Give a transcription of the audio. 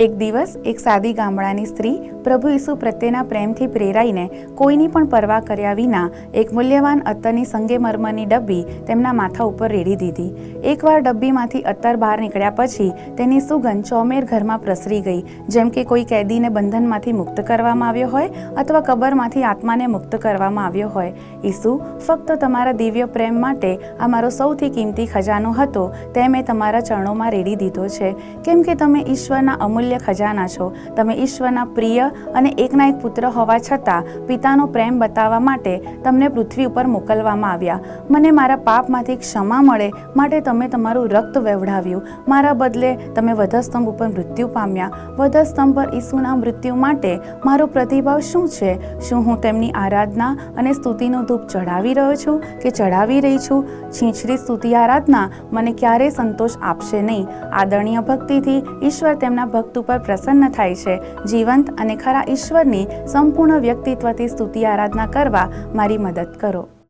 એક દિવસ એક સાદી ગામડાની સ્ત્રી પ્રભુ ઈસુ પ્રત્યેના પ્રેમથી પ્રેરાઈને કોઈની પણ પરવા કર્યા વિના એક મૂલ્યવાન અત્તરની સંગેમરમરની ડબ્બી તેમના માથા ઉપર રેડી દીધી. એકવાર ડબ્બીમાંથી અત્તર બહાર નીકળ્યા પછી તેની સુગંધ ચોમેર ઘરમાં પ્રસરી ગઈ, જેમ કે કોઈ કેદીને બંધનમાંથી મુક્ત કરવામાં આવ્યો હોય અથવા કબરમાંથી આત્માને મુક્ત કરવામાં આવ્યો હોય. ઈસુ, ફક્ત તમારા દિવ્ય પ્રેમ માટે આ મારો સૌથી કિંમતી ખજાનો હતો, તે મેં તમારા ચરણોમાં રેડી દીધો છે, કેમ કે તમે ઈશ્વરના અમૂલ્ય ખજાના છો. તમે ઈશ્વરના પ્રિય અને એકના એક પુત્ર હોવા છતાં પિતાનો પ્રેમ બતાવવા માટે તમને પૃથ્વી ઉપર મોકલવામાં આવ્યા. મને મારા પાપમાંથી ક્ષમા મળે માટે તમે તમારું રક્ત વહેવડાવ્યું. મારા બદલે તમે વધસ્તંભ ઉપર મૃત્યુ પામ્યા. વધસ્તંભ પર ઈસુના મૃત્યુ માટે મારો પ્રતિભાવ શું છે? શું હું તેમની આરાધના અને સ્તુતિનો ધૂપ ચઢાવી રહ્યો છું કે ચઢાવી રહી છું? છીછરી સ્તુતિ આરાધના મને ક્યારેય સંતોષ આપશે નહીં. આદરણીય ભક્તિથી ઈશ્વર તેમના ભક્ત ઉપર પ્રસન્ન થાય છે. જીવંત અને ખરા ઈશ્વરની સંપૂર્ણ વ્યક્તિત્વથી સ્તુતિ આરાધના કરવા મારી મદદ કરો.